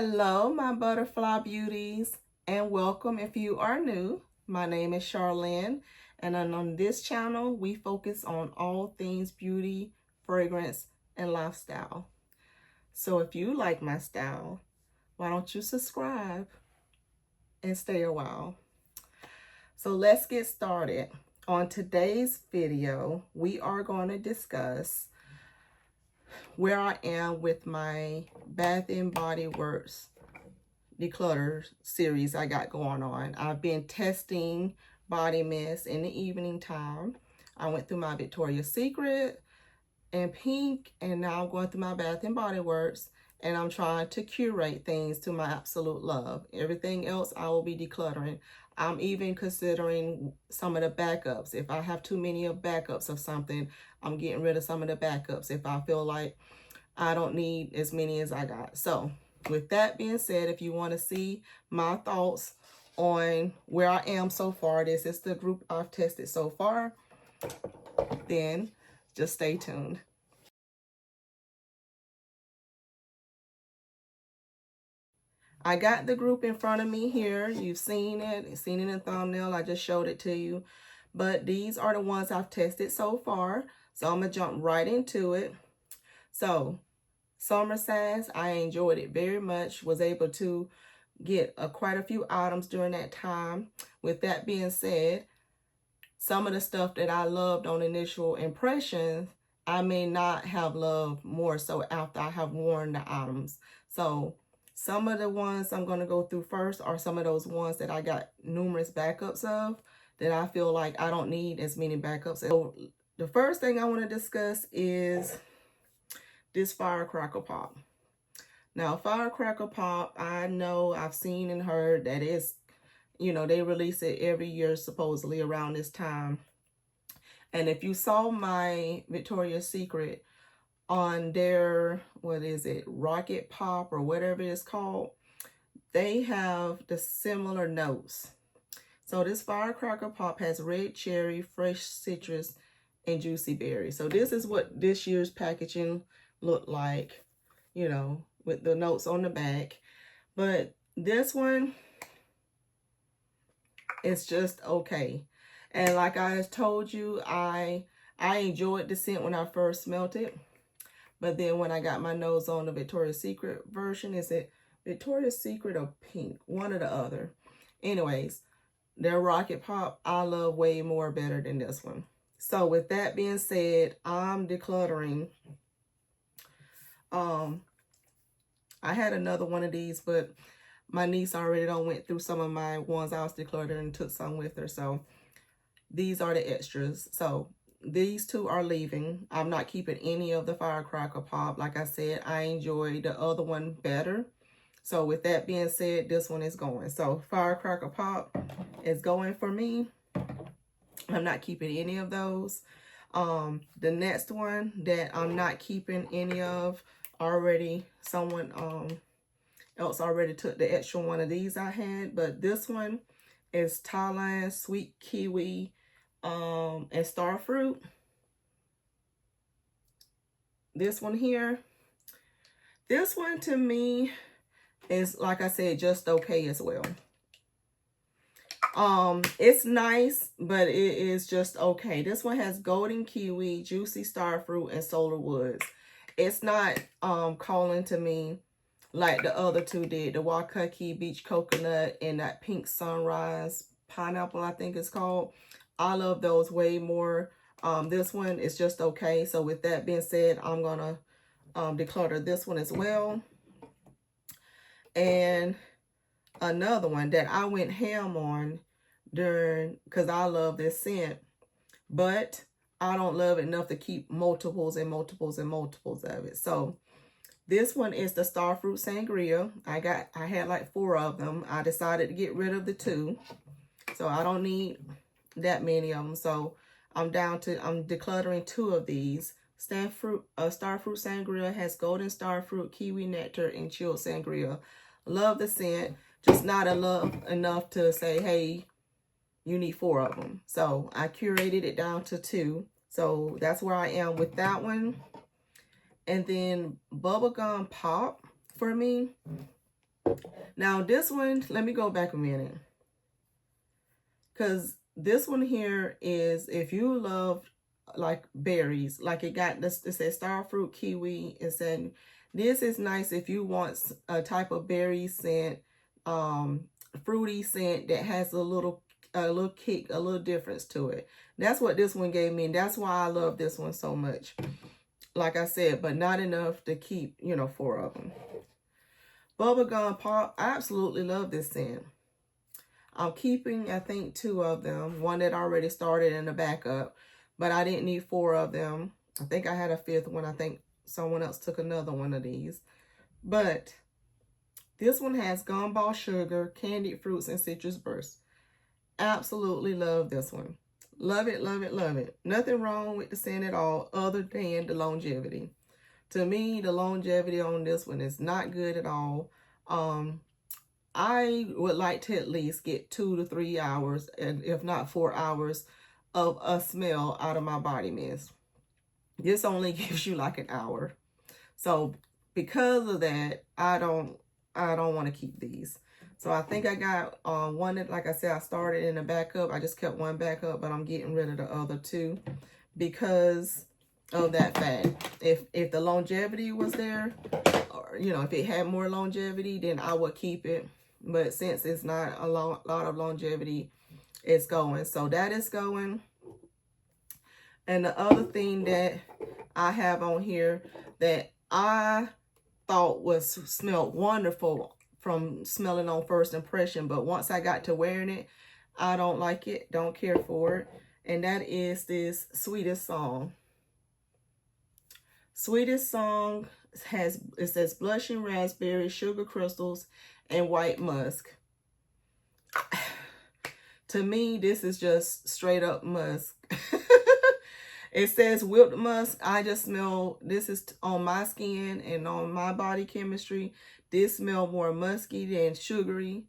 Hello, my butterfly beauties, and welcome if you are new. My name is Charlene, and on this channel, we focus on all things beauty, fragrance, and lifestyle. So if you like my style, why don't you subscribe and stay a while? So let's get started. On today's video, we are going to discuss where I am with my Bath and Body Works declutter series I got going on. I've been testing body mist in the evening time. I went through my Victoria's Secret and Pink, and now I'm going through my Bath and Body Works, and I'm trying to curate things to my absolute love. Everything else I will be decluttering. I'm even considering some of the backups. If I have too many of backups of something, I'm getting rid of some of the backups if I feel like I don't need as many as I got. So with that being said, if you want to see my thoughts on where I am so far, this is the group I've tested so far, then just stay tuned. I got the group in front of me here. You've seen it in the thumbnail. I just showed it to you. But these are the ones I've tested so far. So I'm going to jump right into it. So summer size, I enjoyed it very much. Was able to get quite a few items during that time. With that being said, some of the stuff that I loved on initial impressions, I may not have loved more so after I have worn the items. So some of the ones I'm going to go through first are some of those ones that I got numerous backups of that I feel like I don't need as many backups. So the first thing I want to discuss is this firecracker pop. Now, firecracker pop, I know I've seen and heard that it's, you know, they release it every year supposedly around this time. And if you saw my Victoria's Secret on their, what is it, Rocket Pop or whatever it's called, they have the similar notes. So this firecracker pop has red cherry, fresh citrus, and juicy berry. So this is what this year's packaging looked like, you know, with the notes on the back. But this one is just okay. And like I told you, I enjoyed the scent when I first smelled it. But then when I got my nose on the Victoria's Secret version, is it Victoria's Secret or Pink? One or the other. Anyways, their Rocket Pop, I love way more better than this one. So with that being said, I'm decluttering. I had another one of these, but my niece already went through some of my ones I was decluttering and took some with her. So these are the extras. So these two are leaving. I'm not keeping any of the firecracker pop. Like I said, I enjoy the other one better. So with that being said, this one is going. So firecracker pop is going for me. I'm not keeping any of those. The next one that I'm not keeping any of, already someone else already took the extra one of these I had, but this one is Thailand sweet kiwi and starfruit. This one here, this one to me is, like I said, just okay as well. It's nice, but it is just okay. This one has golden kiwi, juicy starfruit, and solar woods. It's not calling to me like the other two did, the Waikiki Beach Coconut and that Pink Sunrise Pineapple, I think it's called. I love those way more. This one is just okay. So with that being said, I'm gonna declutter this one as well. And another one that I went ham on during, because I love this scent, but I don't love it enough to keep multiples and multiples and multiples of it. So this one is the Starfruit Sangria. I had like 4 of them. I decided to get rid of the 2. So I don't need that many of them. So I'm decluttering 2 of these. Starfruit Sangria has golden starfruit, kiwi nectar, and chilled sangria. Love the scent. Just not enough to say, hey, you need 4 of them. So I curated it down to 2. So that's where I am with that one. And then bubblegum pop for me. Now this one, let me go back a minute. Because this one here is, if you love like berries, like it got this, it says star fruit, kiwi, and said this is nice if you want a type of berry scent, fruity scent that has a little kick, a little difference to it. That's what this one gave me, and that's why I love this one so much. Like I said, but not enough to keep, you know, 4 of them. Bubblegum Pop, I absolutely love this scent. I'm keeping, I think, 2 of them. One that already started in the backup, but I didn't need 4 of them. I think I had a 5th one. I think someone else took another one of these. But this one has gumball sugar, candied fruits, and citrus bursts. Absolutely love this one. Love it, love it, love it. Nothing wrong with the scent at all other than the longevity. To me, the longevity on this one is not good at all. I would like to at least get 2 to 3 hours, and if not 4 hours, of a smell out of my body mist. This only gives you like an hour. So because of that, I don't want to keep these. So I think I got one that, like I said, I started in the backup. I just kept one backup, but I'm getting rid of the other 2 because of that fact. If the longevity was there, or you know, if it had more longevity, then I would keep it. But since it's not a lot of longevity, it's going. So that is going. And the other thing that I have on here that I thought smelled wonderful from smelling on first impression, but once I got to wearing it, I don't like it, don't care for it. And that is this Sweetest Song. Sweetest Song it says blushing raspberry, sugar crystals, and white musk. To me, this is just straight up musk. It says whipped musk. I just smell, this is on my skin and on my body chemistry. This smelled more musky than sugary.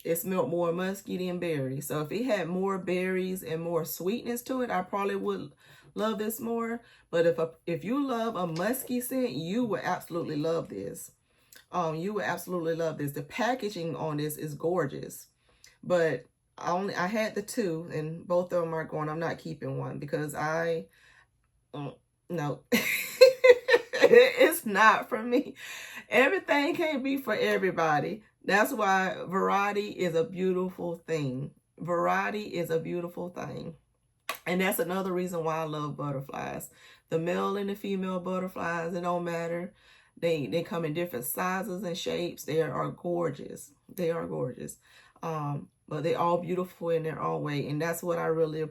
It smelled more musky than berry. So if it had more berries and more sweetness to it, I probably would love this more. But if you love a musky scent, you would absolutely love this. You would absolutely love this. The packaging on this is gorgeous. But I had the 2, and both of them are going. I'm not keeping one because no. It's not for me. Everything can't be for everybody. That's why variety is a beautiful thing. Variety is a beautiful thing. And that's another reason why I love butterflies. The male and the female butterflies, it don't matter. They come in different sizes and shapes. They are gorgeous. They are gorgeous. But they're all beautiful in their own way. And that's what I really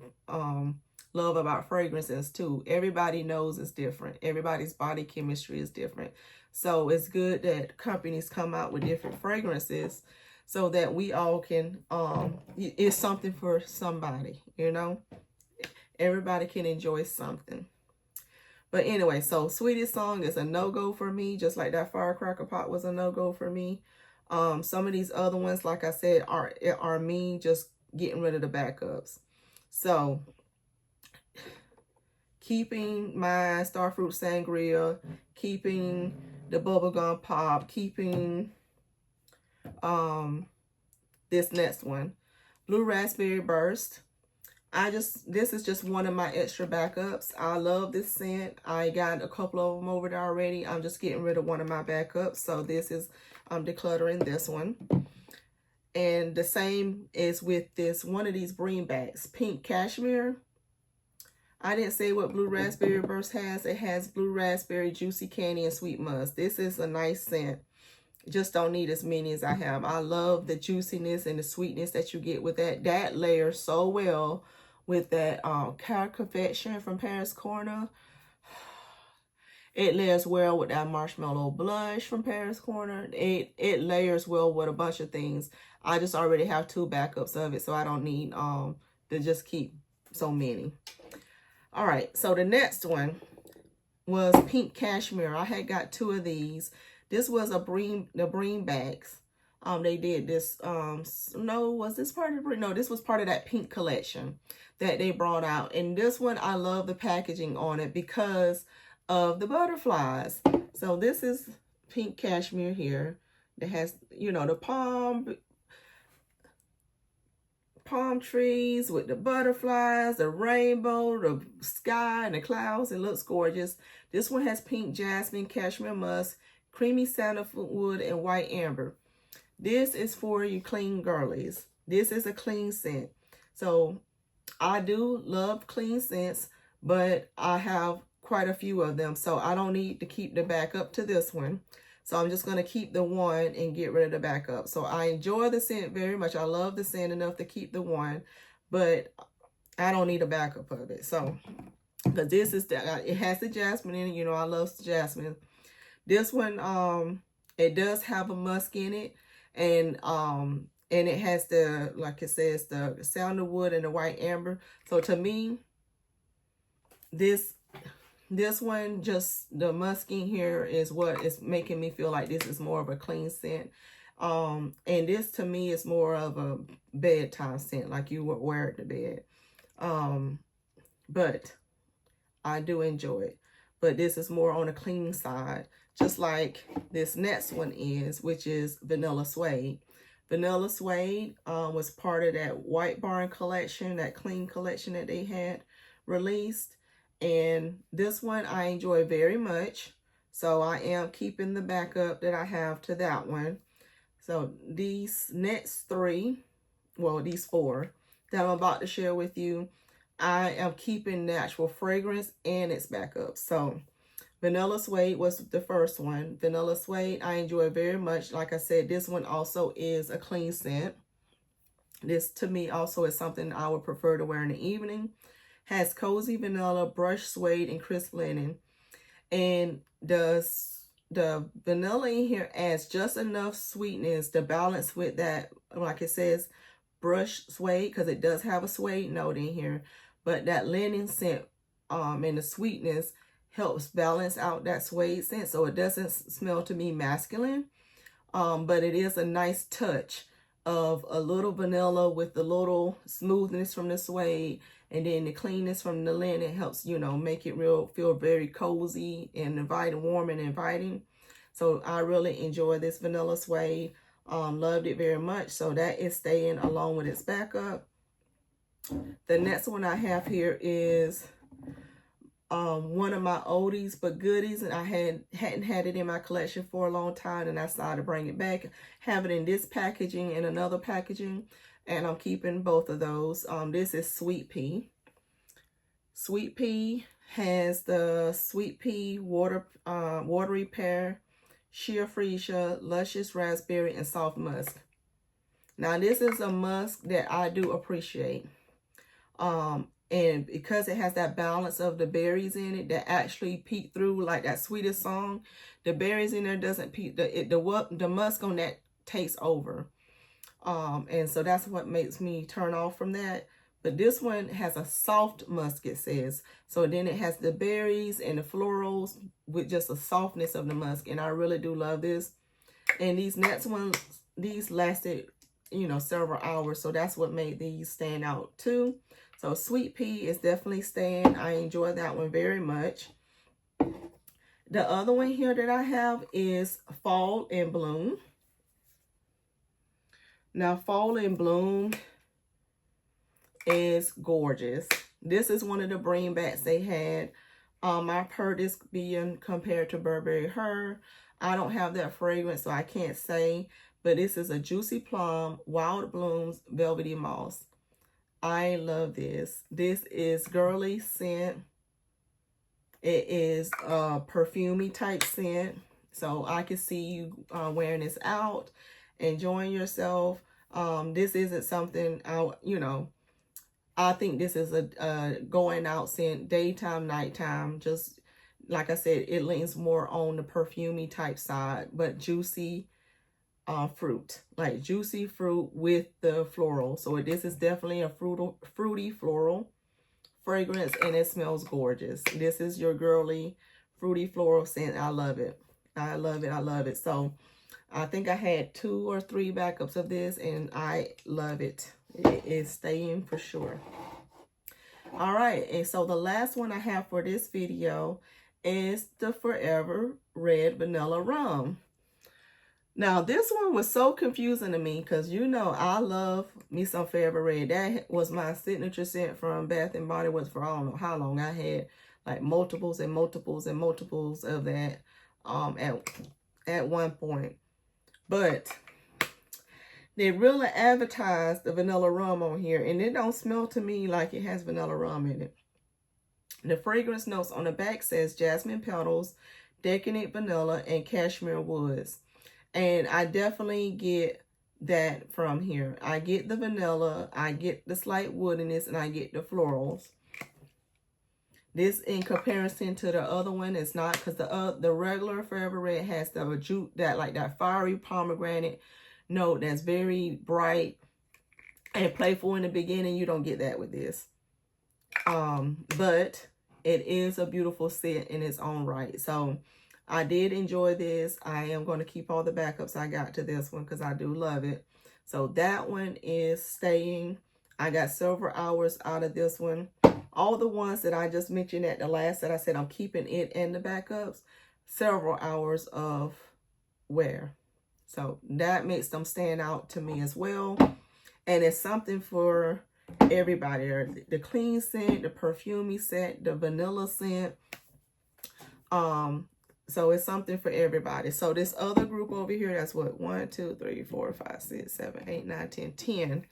love about fragrances too. Everybody knows it's different. Everybody's body chemistry is different. So it's good that companies come out with different fragrances so that we all can, it's something for somebody, you know? Everybody can enjoy something. But anyway, so Sweetest Song is a no-go for me, just like that Firecracker Pot was a no-go for me. Some of these other ones, like I said, are me just getting rid of the backups. So keeping my Starfruit Sangria, keeping the Bubblegum Pop, keeping this next one, Blue Raspberry Burst. This is just one of my extra backups. I love this scent. I got a couple of them over there already. I'm just getting rid of one of my backups. So this is, I'm decluttering this one. And the same is with this, one of these greenbacks, Pink Cashmere. I didn't say what Blue Raspberry Burst has. It has Blue Raspberry, Juicy Candy, and Sweet Musk. This is a nice scent. Just don't need as many as I have. I love the juiciness and the sweetness that you get with that. That layers so well with that Car Confection from Paris Corner. It layers well with that Marshmallow Blush from Paris Corner. It layers well with a bunch of things. I just already have 2 backups of it, so I don't need to just keep so many. All right, so the next one was Pink Cashmere. I had got 2 of these. This was the Bream bags. They did this, no, was this part of the, no, this was part of that pink collection that they brought out. And this one, I love the packaging on it because of the butterflies. So this is Pink Cashmere here. that has, you know, the palm trees with the butterflies, the rainbow, the sky, and the clouds. It looks gorgeous. This one has pink jasmine, cashmere musk, creamy sandalwood, and white amber. This is for you clean girlies. This is a clean scent. So I do love clean scents, but I have quite a few of them. So I don't need to keep the backup to this one. So I'm just going to keep the one and get rid of the backup. So I enjoy the scent very much. I love the scent enough to keep the one, but I don't need a backup of it. So, because this is, it has the jasmine in it. You know, I love jasmine. This one, it does have a musk in it. And it has the, like it says, the sandalwood and the white amber. So to me, this one, just the musk in here is what is making me feel like this is more of a clean scent. And this to me is more of a bedtime scent, like you would wear it to bed. But I do enjoy it. But this is more on the clean side, just like this next one is, which is Vanilla Suede. Vanilla Suede was part of that White Barn collection, that clean collection that they had released. And this one I enjoy very much. So I am keeping the backup that I have to that one. So these next three, well, these four that I'm about to share with you, I am keeping the actual fragrance and its backup. So Vanilla Suede was the first one. Vanilla Suede I enjoy very much. Like I said, this one also is a clean scent. This to me also is something I would prefer to wear in the evening. Has cozy vanilla, brushed suede, and crisp linen. And the vanilla in here adds just enough sweetness to balance with that, like it says, brushed suede, because it does have a suede note in here. But that linen scent and the sweetness helps balance out that suede scent, so it doesn't smell to me masculine. But it is a nice touch of a little vanilla with the little smoothness from the suede, and then the cleanness from the linen helps, you know, make it feel very cozy and inviting, warm and inviting. So I really enjoy this Vanilla Suede. Loved it very much. So that is staying along with its backup. The next one I have here is one of my oldies but goodies, and I hadn't had it in my collection for a long time, and I decided to bring it back. Have it in this packaging and another packaging, and I'm keeping both of those. This is Sweet Pea. Sweet Pea has the Sweet Pea watery pear, sheer freesia, luscious raspberry, and soft musk. Now this is a musk that I do appreciate. And because it has that balance of the berries in it that actually peek through, like that sweetest song, the berries in there doesn't peek, the musk on that takes over. And so that's what makes me turn off from that. But this one has a soft musk, it says. So then it has the berries and the florals with just the softness of the musk. And I really do love this. And these next ones, these lasted, you know, several hours. So that's what made these stand out too. So Sweet Pea is definitely staying. I enjoy that one very much. The other one here that I have is Fall in Bloom. Now, Fall in Bloom is gorgeous. This is one of the bringbacks they had. I've heard this being compared to Burberry Her. I don't have that fragrance, so I can't say. But this is a Juicy Plum, Wild Blooms, Velvety Moss. I love this. This is girly scent. It is a perfumey type scent. So I can see you wearing this out, enjoying yourself. This isn't something I think this is a going out scent, daytime, nighttime. Just like I said, it leans more on the perfumey type side, but juicy fruit, like juicy fruit with the floral. So this is definitely a fruity floral fragrance, and it smells gorgeous. This is your girly fruity floral scent. I love it. I love it. I love it. So I think I had 2 or 3 backups of this, and I love it. It is staying for sure. All right, and so the last one I have for this video is the Forever Red Vanilla Rum. Now, this one was so confusing to me because you know I love me some Favorite. That was my signature scent from Bath and Body Works for I don't know how long. I had like multiples and multiples and multiples of that at one point. But they really advertised the vanilla rum on here, and it don't smell to me like it has vanilla rum in it. The fragrance notes on the back says jasmine petals, decadent vanilla, and cashmere woods. And I definitely get that from here. I get the vanilla, I get the slight woodiness, and I get the florals. This, in comparison to the other one, is not, because the regular Forever Red has the juice, that fiery pomegranate note that's very bright and playful in the beginning. You don't get that with this. But it is a beautiful scent in its own right. So I did enjoy this. I am going to keep all the backups I got to this one because I do love it. So that one is staying. I got several hours out of this one. All the ones that I just mentioned at the last that I said I'm keeping it and the backups, several hours of wear. So that makes them stand out to me as well. And it's something for everybody. The clean scent, the perfumey scent, the vanilla scent. So it's something for everybody. So this other group over here, that's what, 1, 2, 3, 4, 5, 6, 7, 8, 9, 10.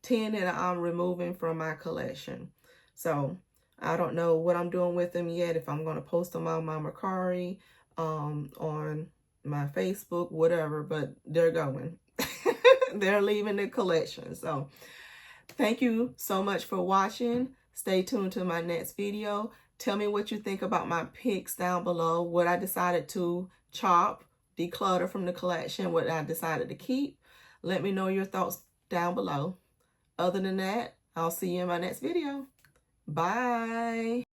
10 that I'm removing from my collection. So I don't know what I'm doing with them yet. If I'm going to post them on my Mercari, on my Facebook, whatever, but they're going. They're leaving the collection. So thank you so much for watching. Stay tuned to my next video. Tell me what you think about my picks down below. What I decided to chop, declutter from the collection, what I decided to keep. Let me know your thoughts down below. Other than that, I'll see you in my next video. Bye.